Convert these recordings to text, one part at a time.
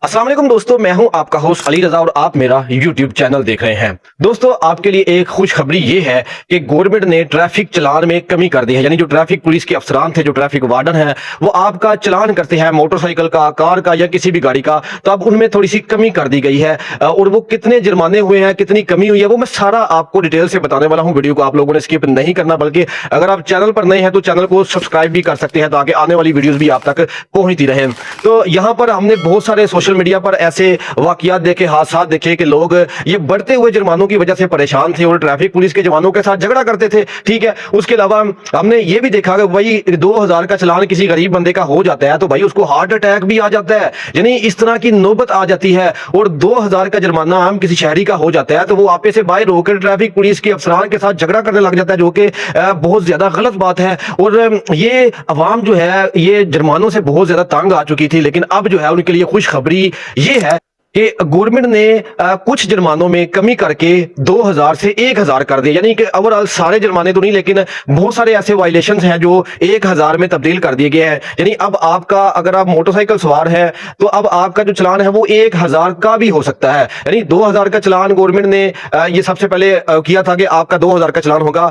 अस्सलाम वालेकुम दोस्तों, मैं हूं आपका होस्ट अली रजा और आप मेरा YouTube चैनल देख रहे हैं। दोस्तों, आपके लिए एक खुशखबरी ये है कि गवर्नमेंट ने ट्रैफिक चालान में कमी कर दी है। यानी जो ट्रैफिक पुलिस के अफसरान थे, जो ट्रैफिक वार्डन है, वो आपका चालान करते हैं मोटरसाइकिल का, कार का या किसी भी गाड़ी का, तो अब उनमें थोड़ी सी कमी कर दी गई है। और वो कितने जुर्माने हुए हैं, कितनी कमी हुई है, वो मैं सारा आपको डिटेल से बताने वाला हूँ। वीडियो को आप लोगों ने स्किप नहीं करना, बल्कि अगर आप चैनल पर नए हैं तो चैनल को सब्सक्राइब भी कर सकते हैं ताकि आने वाली वीडियोस भी आप तक पहुंचती रहें। तो यहाँ पर हमने बहुत सारे सोशल मीडिया पर ऐसे वाकयात देखे, हादसात देखे कि लोग ये बढ़ते हुए जुर्मानों की वजह से परेशान थे और ट्रैफिक पुलिस के जवानों के साथ झगड़ा करते थे। ठीक है, उसके अलावा हमने ये भी देखा कि भाई 2000 का चालान किसी गरीब बंदे का हो जाता है तो भाई उसको हार्ट अटैक भी आ जाता है। यानी इस तरह की नौबत आ जाती है। और 2000 का जुर्माना हम किसी शहरी का हो जाता है तो वो आपे से बाहर होकर ट्रैफिक पुलिस के अफसरान के साथ झगड़ा करने लग जाता है, जो कि बहुत ज्यादा गलत बात है। और ये अवाम जो है ये जुर्मानों से बहुत ज्यादा तंग आ चुकी थी, लेकिन अब जो है उनके लिए खुशखबरी ये है कि गवर्नमेंट ने कुछ जुर्मानों में कमी करके 2000 से 1000 कर दिए। यानी कि ओवरऑल सारे जुर्माने तो नहीं, लेकिन बहुत सारे ऐसे वायलेशंस हैं जो 1000 में तब्दील कर दिए गए हैं। यानी अब आपका, अगर आप मोटरसाइकिल सवार है तो अब आपका जो चालान है वो 1000 का भी हो सकता है। यानी 2000 का चालान गवर्नमेंट ने ये सबसे पहले किया था कि आपका 2000 का चालान होगा,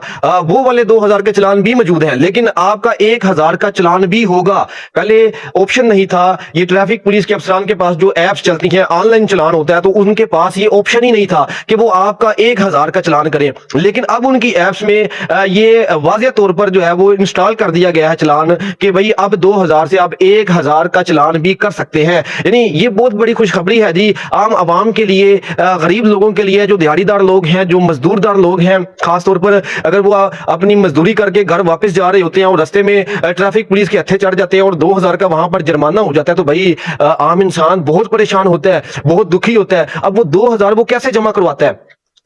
वो वाले 2000 के चालान भी मौजूद हैं, लेकिन आपका 1000 का चालान भी होगा। पहले ऑप्शन नहीं था। ये ट्रैफिक पुलिस के अफसरान के पास जो एप्स चलती हैं, ऑनलाइन चालान होता है, तो उनके पास ये ऑप्शन ही नहीं था कि वो आपका 1000 का चालान करें। लेकिन अब उनकी एप्स में ये वाज़ेह तौर पर जो है वो इंस्टॉल कर दिया गया है चालान कि भाई अब 2000 से अब 1000 का चालान भी कर सकते हैं। यानी ये बहुत बड़ी खुशखबरी है जी, आम आवाम के लिए, गरीब लोगों के लिए, जो दिहाड़ीदार लोग हैं, जो मजदूरदार लोग हैं, खासतौर पर अगर वो अपनी मजदूरी करके घर वापस जा रहे होते हैं और रास्ते में ट्रैफिक पुलिस के हत्थे चढ़ जाते हैं और 2000 का वहां पर जुर्माना हो जाता है, तो भाई आम इंसान बहुत परेशान होता है, बहुत दुखी होता है। अब वो 2000 वो कैसे जमा करवाता है?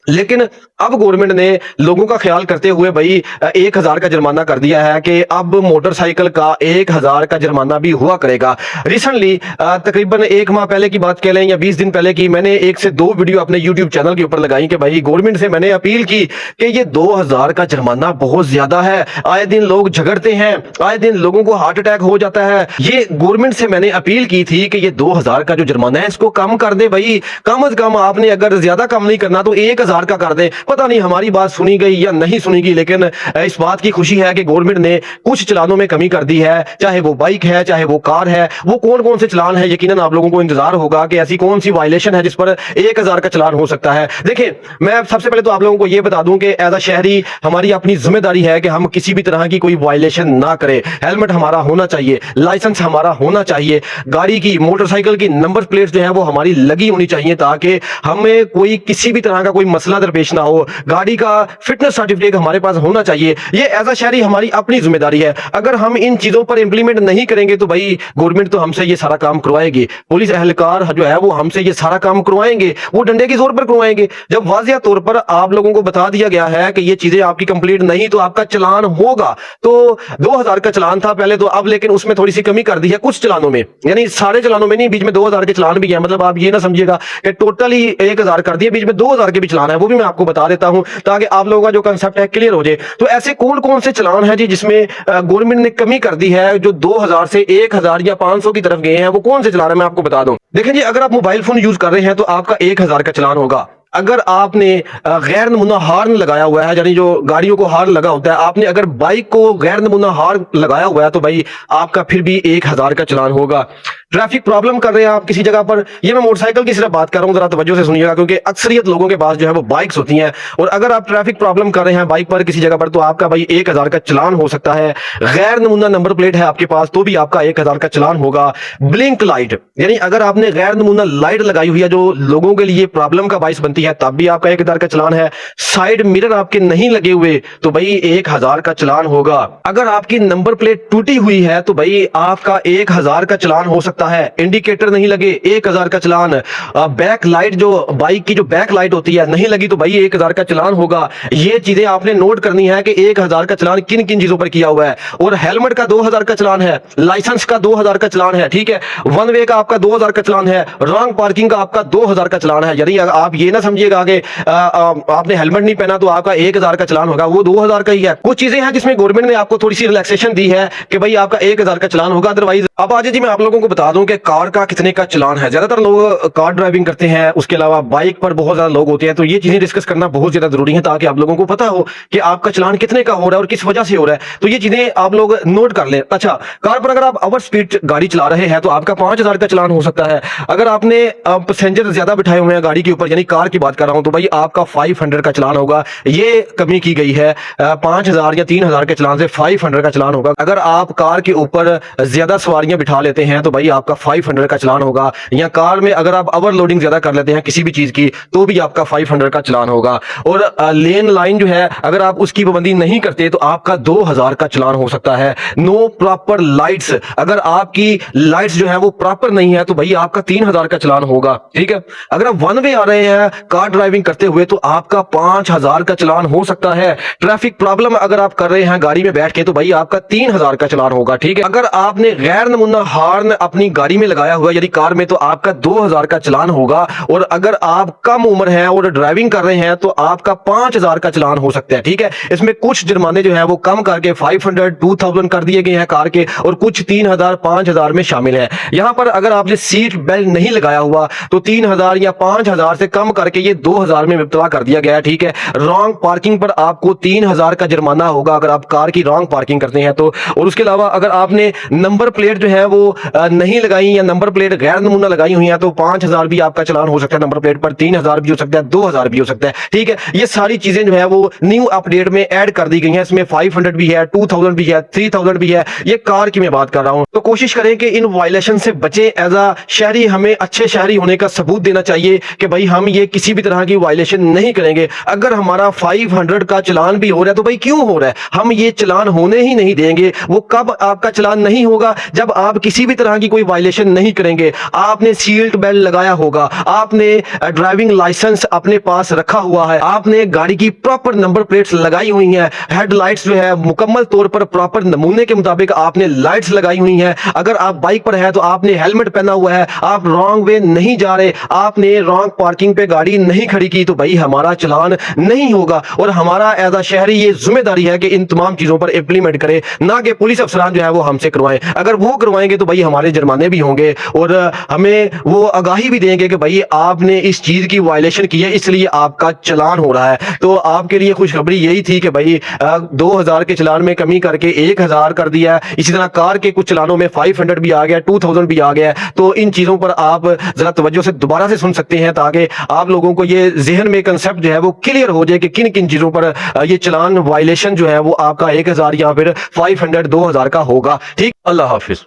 लेकिन अब गवर्नमेंट ने लोगों का ख्याल करते हुए भाई 1000 का जुर्माना कर दिया है कि अब मोटरसाइकिल का 1000 का जुर्माना भी हुआ करेगा। रिसेंटली तकरीबन 1 माह पहले की बात कह लें या 20 दिन पहले की, मैंने 1 से 2 वीडियो अपने YouTube चैनल के ऊपर लगाई कि भाई गवर्नमेंट से मैंने अपील की कि ये 2000 का जुर्माना बहुत ज्यादा है। आए दिन लोग झगड़ते हैं, आए दिन लोगों को हार्ट अटैक हो जाता है। ये गवर्नमेंट से मैंने अपील की थी कि ये 2000 का जो जुर्माना है इसको कम कर दे भाई। कम अज कम आपने अगर ज्यादा कम नहीं करना तो 1000 का कर दे। पता नहीं हमारी बात सुनी गई या नहीं सुनी गई, लेकिन इस बात की खुशी है कि गवर्नमेंट ने कुछ चलानों में कमी कर दी है। चाहे वो बाइक है, चाहे वो कार है, वो कौन कौन से चलान है, यकीनन आप लोगों को इंतजार होगा कि ऐसी कौन सी वायलेशन है जिस पर 1000 का चलान हो सकता है। देखिए, मैं सबसे पहले तो आप लोगों को यह बता दूं कि एज अ शहरी हमारी अपनी जिम्मेदारी है कि हम किसी भी तरह की कोई वायलेशन ना करें। हेलमेट हमारा होना चाहिए, लाइसेंस हमारा होना चाहिए, गाड़ी की, मोटरसाइकिल की नंबर प्लेट जो है वो हमारी लगी होनी चाहिए ताकि हमें कोई किसी भी तरह का कोई मसला दरपेश ना हो। गाड़ी का फिटनेस सर्टिफिकेट हमारे पास होना चाहिए। ये एज अ शहरी हमारी अपनी जिम्मेदारी है। अगर हम इन चीजों पर इंप्लीमेंट नहीं करेंगे तो भाई गवर्नमेंट तो हमसे ये सारा काम करवाएगी, पुलिस एहलकार जो है वो हमसे ये सारा काम करवाएंगे, वो डंडे की जोर पर करवाएंगे। जब वाज़ेह तौर पर आप लोगों को बता दिया गया है कि ये चीजें आपकी कंप्लीट नहीं तो आपका चालान होगा। तो 2000 का चालान था पहले तो, अब लेकिन उसमें थोड़ी सी कमी कर दी है कुछ चालानों में। यानी सारे चालानों में नहीं, बीच में 2000 के चालान भी है। मतलब आप ये ना समझिएगा कि टोटल ही 1000 कर दिए, बीच में 2000 के भी चालान है, वो भी मैं आपको बता देता हूं ताकि आप लोगों का जो कांसेप्ट है क्लियर हो जाए। तो ऐसे कौन कौन से चालान हैं जी जिसमें गवर्नमेंट ने कमी कर दी है, जो 2000 से 1000 या 500 की तरफ गए हैं? वो कौन से चालान है मैं आपको बता दूं। देखिए जी, अगर आप मोबाइल फोन यूज कर रहे हैं तो आपका 1000 का चालान होगा। अगर आपने गैर नमूना हार्न लगाया हुआ है, यानी जो गाड़ियों को हार्न लगा होता है, आपने अगर बाइक को गैर नमूना हार्न लगाया हुआ है तो भाई आपका फिर भी 1000 का चालान होगा। ट्रैफिक प्रॉब्लम कर रहे हैं आप किसी जगह पर, ये मैं मोटरसाइकिल की सिर्फ बात कर रहा हूं, जरा तवज्जो से सुनिएगा क्योंकि अक्सरियत लोगों के पास जो है वो बाइक्स होती हैं। और अगर आप ट्रैफिक प्रॉब्लम कर रहे हैं बाइक पर किसी जगह पर तो आपका भाई 1000 का चालान हो सकता है। गैर नमूना नंबर प्लेट है आपके पास तो भी आपका 1000 का चालान होगा। ब्लिंक लाइट, यानी अगर आपने गैर नमूना लाइट लगाई हुई है जो लोगों के लिए प्रॉब्लम का बाइस बनती है, तब भी आपका 1000 का चालान है। साइड मिरर आपके नहीं लगे हुए तो भाई 1000 का चालान होगा। अगर आपकी नंबर प्लेट टूटी हुई है तो भाई आपका 1000 का चालान हो सकता है। इंडिकेटर नहीं लगे, 1000 का चालान। बैक लाइट, जो बाइक की जो बैक लाइट होती है, नहीं लगी तो भाई 1000 का चालान होगा। ये चीजें आपने नोट करनी है कि 1000 का चालान किन किन चीजों पर किया हुआ है। और हेलमेट का 2000 का चालान है, लाइसेंस का 2000 का चालान है, ठीक है, वन वे का आपका 2000 का चालान है, रॉन्ग पार्किंग का आपका 2000 का चालान है। यानी आप ये ना समझिएगा कि आपने हेलमेट नहीं पहना तो आपका 1000 का चालान होगा, वो 2000 का ही है। कुछ चीजें हैं जिसमें गवर्नमेंट ने आपको थोड़ी सी रिलैक्सेशन दी है कि भाई आपका 1000 का चालान होगा, अदरवाइज अब आज जी मैं आप लोगों को बता बता दूं कि कार का कितने का चलान है। ज्यादातर लोग कार ड्राइविंग करते हैं, उसके अलावा बाइक पर बहुत ज्यादा लोग होते हैं, तो ये चीजें डिस्कस करना बहुत ज्यादा जरूरी है ताकि आप लोगों को पता हो कि आपका चलान कितने का हो रहा है और किस वजह से हो रहा है। तो ये चीजें आप लोग नोट कर लें। अच्छा, कार पर अगर आप ओवर स्पीड गाड़ी चला रहे हैं तो आपका 5,000 का चलान हो सकता है। अगर आपने पैसेंजर ज्यादा बिठाए हुए हैं गाड़ी के ऊपर, यानी कार की बात कर रहा हूं, तो भाई आपका 500 का चलान होगा। ये कमी की गई है, 5,000 या 3,000 के चलान से 500 का चलान होगा। अगर आप कार के ऊपर ज्यादा सवारियां बिठा लेते हैं तो भाई आपका 500 का चलान होगा। या कार में अगर आप ओवरलोडिंग ज्यादा कर लेते हैं किसी भी चीज की तो भी आपका 500 का चलान होगा। और लेन लाइन जो है अगर आप उसकी पाबंदी नहीं करते तो आपका 2,000 का चलान हो सकता है। नो प्रॉपर लाइट्स, अगर आपकी लाइट्स जो है वो प्रॉपर नहीं है तो भाई आपका 3,000 का चलान होगा। ठीक है, अगर आप वन वे आ रहे हैं कार ड्राइविंग करते हुए तो आपका 5,000 का चलान हो सकता है। ट्रैफिक प्रॉब्लम अगर आप कर रहे हैं गाड़ी में बैठ के तो भाई आपका 3,000 का चलान होगा। ठीक है, अगर आपने गैर नमूना हॉर्न अपनी गाड़ी में लगाया हुआ यानी कार में तो आपका 2,000 का चलान होगा। और अगर आप कम उम्र है और ड्राइविंग कर रहे हैं तो आपका 5,000 का चलान हो सकता है। ठीक है, इसमें कुछ जुर्माने जो है वो कम करके 500, 2,000 कर दिए गए हैं कार के, और कुछ 3,000, 5,000 में शामिल है। यहां पर अगर आपने सीट बेल्ट नहीं लगाया हुआ तो 3,000 या 5,000 से कम करके ये 2,000 में मुब्तला कर दिया गया है। ठीक है, रॉन्ग पार्किंग पर आपको 3,000 का जुर्माना होगा अगर आप कार की रॉन्ग पार्किंग करते हैं तो। और उसके अलावा अगर आपने नंबर प्लेट जो है वो नहीं लगाई या नंबर प्लेट गैर नमूना लगाई हुई है तो 5,000 भी आपका चलान हो सकता है नंबर प्लेट पर, 3,000 भी हो सकता है, 2,000 भी हो सकता है। ठीक है, ये सारी चीजें जो है वो न्यू अपडेट में ऐड कर दी गई हैं। इसमें 500 भी है, 2,000 भी है, 3,000 भी है। ये कार की मैं बात कर रहा हूं। तो कोशिश करें कि इन वायलेशन से बचे। एज अ शहरी हमें अच्छे शहरी होने का सबूत देना चाहिए कि भाई हम ये किसी भी तरह की वायलेशन नहीं करेंगे। अगर हमारा 500 का चलान भी हो रहा है तो भाई क्यों हो रहा है, हम ये चलान होने ही नहीं देंगे। वो कब आपका चलान नहीं होगा, जब आप किसी भी तरह की कोई वायलेशन नहीं करेंगे। आपने सीट बेल्ट लगाया होगा, आपने ड्राइविंग लाइसेंस अपने पास रखा हुआ है, आपने गाड़ी की प्रॉपर नंबर प्लेट्स लगाई हुई हैं, हेडलाइट्स जो है मुकम्मल तौर पर प्रॉपर नमूने के मुताबिक आपने लाइट्स लगाई हुई हैं। अगर आप बाइक पर है तो आपने हेलमेट पहना हुआ है, आप रॉन्ग वे नहीं जा रहे, आपने रॉन्ग पार्किंग पे गाड़ी नहीं खड़ी की तो भाई हमारा चलान नहीं होगा। और हमारा एज अ शहरी ये जिम्मेदारी है कि इन तमाम चीजों पर इंप्लीमेंट करें, ना कि पुलिस अफसरान जो है वो हमसे करवाएं। अगर वो करवाएंगे तो भाई हमारे जुर्माने भी होंगे और हमें वो आगाही भी देंगे कि भाई आपने इस चीज की वायलेशन की है इसलिए आपका चलान हो रहा है। तो आपके लिए खुशखबरी यही थी कि भाई 2,000 के चलान में कमी करके 1,000 कर दिया। इसी तरह कार के कुछ चलानों में 500 भी आ गया, 2,000 भी आ गया। तो इन चीजों पर आप जरा तवज्जो से दोबारा से सुन सकते हैं ताकि आप लोगों को ये जहन में कंसेप्ट जो है वो क्लियर हो जाए कि किन किन चीजों पर ये चलान वायलेशन जो है वो आपका 1,000 या फिर 500, 2,000 का होगा। ठीक, अल्लाह हाफिज।